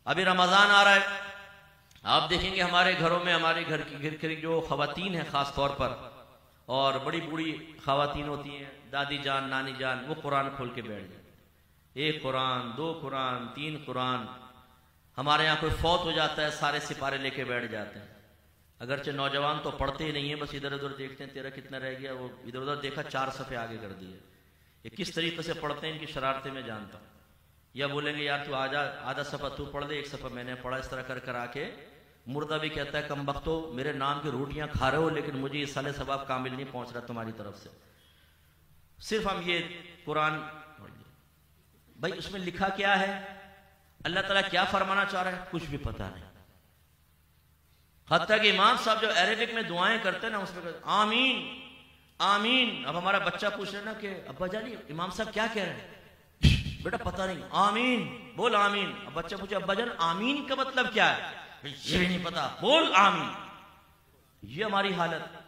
अभी रमजान आ रहा है, आप देखेंगे हमारे घरों में, हमारे घर की जो खवातीन है खास तौर पर, और बड़ी बूढ़ी खवातीन होती हैं, दादी जान, नानी जान, वो कुरान खोल के बैठ जाए, 1 कुरान, 2 कुरान, 3 कुरान। हमारे यहाँ कोई फौत हो जाता है, सारे सिपारे लेके बैठ जाते हैं। अगरचे नौजवान तो पढ़ते ही नहीं है, बस इधर उधर देखते हैं, तेरा कितना रह गया, वो इधर उधर देखा, 4 सफ़े आगे कर दिए। ये किस तरीके से पढ़ते हैं, इनकी शरारतें में जानता हूँ। या बोलेंगे यार तू आधा सफ़ा तू पढ़ दे, 1 सफ़ा मैंने पढ़ा, इस तरह कर कर आके मुर्दा भी कहता है कम बख्तो, मेरे नाम की रोटियां खा रहे हो लेकिन मुझे ये साले सवाब कामिल नहीं पहुंच रहा तुम्हारी तरफ से। सिर्फ हम ये कुरान, भाई उसमें लिखा क्या है, अल्लाह ताला क्या फरमाना चाह रहा है, कुछ भी पता नहीं। हत्ता कि इमाम साहब जो अरेबिक में दुआएं करते हैं ना, उसमें कहते आमीन आमीन। अब हमारा बच्चा पूछ रहे ना कि अब्बा जानी इमाम साहब क्या कह रहे हैं, बेटा पता नहीं, आमीन बोल आमीन। अब बच्चा पूछे अब्बा जान आमीन का मतलब क्या है, ये भी नहीं पता, बोल आमीन। ये हमारी हालत।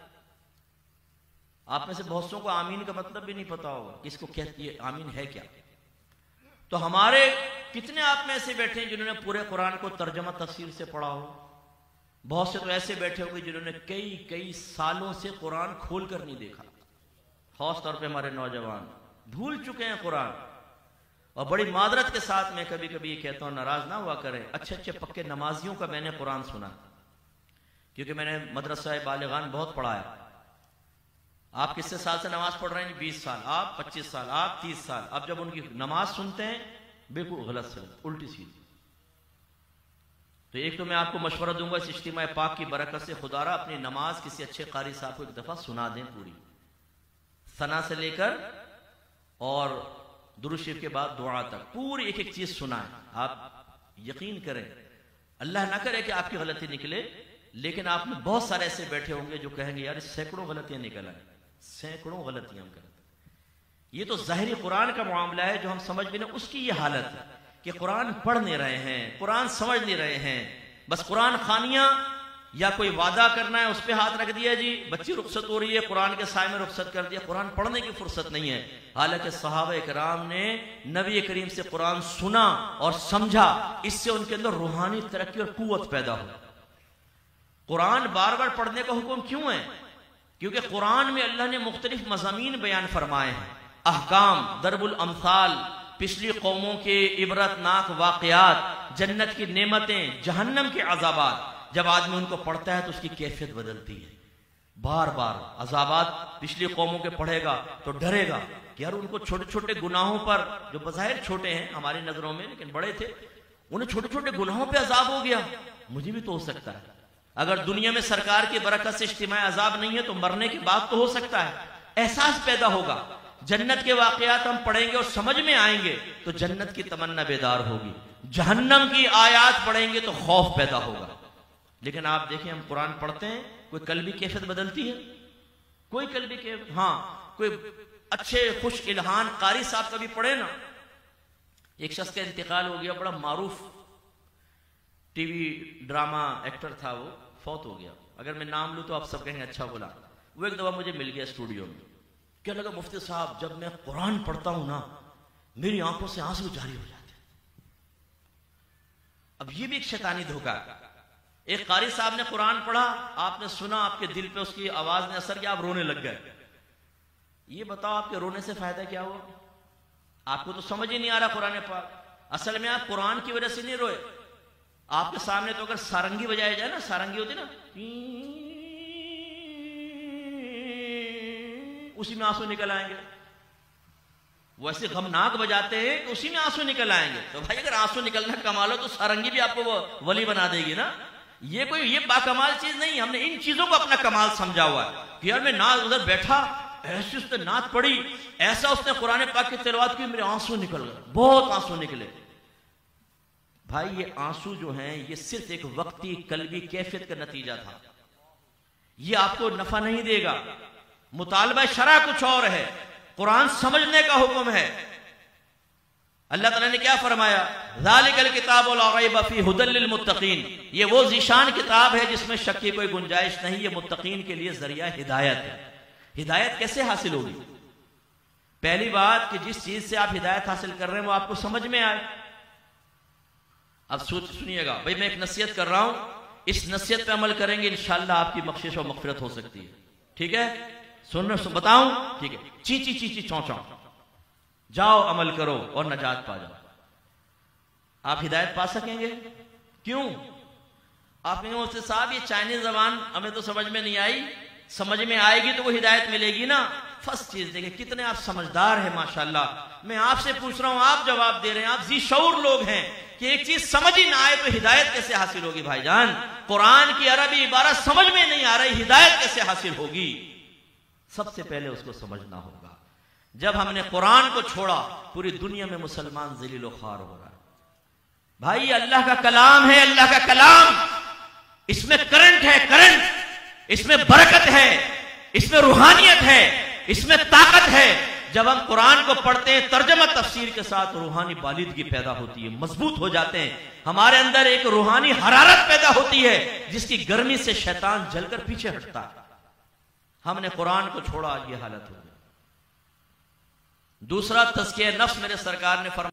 आप में से बहुत सौ को आमीन का मतलब भी नहीं पता होगा, किसको कहती है आमीन है क्या। तो हमारे कितने आप में ऐसे बैठे हैं जिन्होंने पूरे कुरान को तर्जमा तफसीर से पढ़ा हो। बहुत से तो ऐसे बैठे होंगे जिन्होंने कई कई सालों से कुरान खोल कर नहीं देखा। खास तौर पे हमारे नौजवान भूल चुके हैं कुरान। और बड़ी मादरत के साथ मैं कभी कभी ये कहता हूं, नाराज ना हुआ करें, अच्छे अच्छे पक्के नमाजियों का मैंने कुरान सुना, क्योंकि मैंने मदरसा बालिगान बहुत पढ़ाया। आप कितने साल से नमाज पढ़ रहे हैं? 20 साल, आप 25 साल, आप 30 साल। अब जब उनकी नमाज सुनते हैं बिल्कुल गलत से उल्टी सीधी। तो एक तो मैं आपको मशवरा दूंगा इस इज्तिमा पाक की बरकत से, खुदारा अपनी नमाज किसी अच्छे कारी साहब को एक दफा सुना दें पूरी, सना से लेकर और दुरूद शरीफ के बाद दुआ तक पूरी एक एक चीज सुनाएं। आप यकीन करें, अल्लाह ना करे कि आपकी गलती निकले, लेकिन आप में बहुत सारे ऐसे बैठे होंगे जो कहेंगे यार सैकड़ों गलतियां निकल आए, सैकड़ों गलतियां हम करते। ये तो ज़ाहिरी कुरान का मामला है जो हम समझ भी ना, उसकी ये हालत है कि कुरान पढ़ नहीं रहे हैं, कुरान समझ नहीं रहे हैं, बस कुरान खानियां या कोई वादा करना है उस पर हाथ रख दिया, जी बच्ची रुखसत हो रही है कुरान के साय में रुखसत कर दिया, कुरान पढ़ने की फुर्सत नहीं है। हालांकि सहाबा इकराम ने नबी करीम से कुरान सुना और समझा, इससे उनके अंदर रूहानी तरक्की और कुव्वत पैदा हो। कुरान बार बार पढ़ने का हुक्म क्यों है? क्योंकि कुरान में अल्लाह ने मुख्तलिफ मज़ामीन बयान फरमाए हैं, अहकाम, दरबुल अमसाल, पिछली कौमों के इबरतनाक वाक़यात, जन्नत की नेमतें, जहन्नम के अज़ाबात। जब आदमी उनको पढ़ता है तो उसकी कैफियत बदलती है। बार बार अज़ाबात पिछली कौमों के पढ़ेगा तो डरेगा कि यार उनको छोटे छोटे गुनाहों पर, जो बज़ाहिर छोटे हैं हमारी नजरों में लेकिन बड़े थे, उन्हें छोटे छोटे गुनाहों पे अजाब हो गया, मुझे भी तो हो सकता है। अगर दुनिया में सरकार की बरकत से इज्तिमाई अजाब नहीं है तो मरने के बाद तो हो सकता है। एहसास पैदा होगा, जन्नत के वाकयात हम पढ़ेंगे और समझ में आएंगे तो जन्नत की तमन्ना बेदार होगी, जहन्नम की आयात पढ़ेंगे तो खौफ पैदा होगा। लेकिन आप देखें, हम कुरान पढ़ते हैं, कोई कल्बी कैफियत बदलती है? कोई कल्बी कैफियत, हाँ कोई अच्छे खुश इल्हान कारी साहब कभी पढ़े ना, एक शख्स का इंतकाल हो गया, बड़ा मारूफ टीवी ड्रामा एक्टर था, वो फौत हो गया। अगर मैं नाम लूं तो आप सब कहेंगे अच्छा बोला। वो एक दफा मुझे मिल गया स्टूडियो में, क्या लगा मुफ्ती साहब जब मैं कुरान पढ़ता हूं ना मेरी आंखों से आंसू जारी हो जाते। अब ये भी एक शैतानी धोखा। एक कारी साहब ने कुरान पढ़ा, आपने सुना, आपके दिल पे उसकी आवाज ने असर किया, आप रोने लग गए। ये बताओ आपके रोने से फायदा क्या हुआ? आपको तो समझ ही नहीं आ रहा कुरान पाक। असल में आप कुरान की वजह से नहीं रोए, आपके सामने तो अगर सारंगी बजाया जाए ना, सारंगी होती ना, उसी में आंसू निकल आएंगे। वैसे गमनाक बजाते हैं तो उसी में आंसू निकल आएंगे। तो भाई अगर आंसू निकलना कमाल हो तो सारंगी भी आपको वो वली बना देगी ना। ये बाकमाल चीज नहीं, हमने इन चीजों को अपना कमाल समझा हुआ है कि यार मैं नाज उधर बैठा, ऐसी उसने नात पढ़ी, ऐसा उसने कुरान पाक की तिलावत की, मेरे आंसू निकल गए, बहुत आंसू निकले। भाई ये आंसू जो हैं ये सिर्फ एक वक्ती कल्बी कैफियत का नतीजा था, ये आपको नफा नहीं देगा। मुतालबा शरा कुछ और है, कुरान समझने का हुक्म है। अल्लाह ताला ने क्या फरमाया? ज़ालिकल किताबु ला रैब फीहि हुदल लिल मुत्तकीन, ये वो ज़ीशान किताब है जिसमें शक की कोई गुंजाइश नहीं, ये मुत्तकीन के लिए जरिया हिदायत है। हिदायत कैसे हासिल होगी? पहली बात कि जिस चीज से आप हिदायत हासिल कर रहे हैं वो आपको समझ में आए। अब सुनिएगा भाई, मैं एक नसीहत कर रहा हूं, इस नसीहत पे अमल करेंगे इंशाअल्लाह आपकी बख्शिश और मगफिरत हो सकती है। ठीक है, बताऊं? ठीक है, ची ची ची ची चौ चौ, जाओ अमल करो और नजात पा जाओ। आप हिदायत पा सकेंगे? क्यों? आप कहेंगे मुझसे साहब ये चाइनीज जबान हमें तो समझ में नहीं आई, समझ में आएगी तो वो हिदायत मिलेगी ना। फर्स्ट चीज देखिए, कितने आप समझदार हैं माशाल्लाह। मैं आपसे पूछ रहा हूं, आप जवाब दे रहे हैं, आप जी शऊर लोग हैं कि एक चीज समझ ही ना आए तो हिदायत कैसे हासिल होगी भाईजान? कुरान की अरबी इबारत समझ में नहीं आ रही, हिदायत कैसे हासिल होगी? सबसे पहले उसको समझना होगा। जब हमने कुरान को छोड़ा, पूरी दुनिया में मुसलमान ज़लील ख्वार हो रहा है। भाई अल्लाह का कलाम है, अल्लाह का कलाम, इसमें करंट है, करंट, इसमें बरकत है, इसमें रूहानियत है, इसमें ताकत है। जब हम कुरान को पढ़ते हैं तर्जमा तफसीर के साथ, रूहानी बालिदगी पैदा होती है, मजबूत हो जाते हैं, हमारे अंदर एक रूहानी हरारत पैदा होती है जिसकी गर्मी से शैतान जलकर पीछे हटता है। हमने कुरान को छोड़ा, ये हालत हो गई। दूसरा, तज़किया नफ्स मेरे सरकार ने फरमाया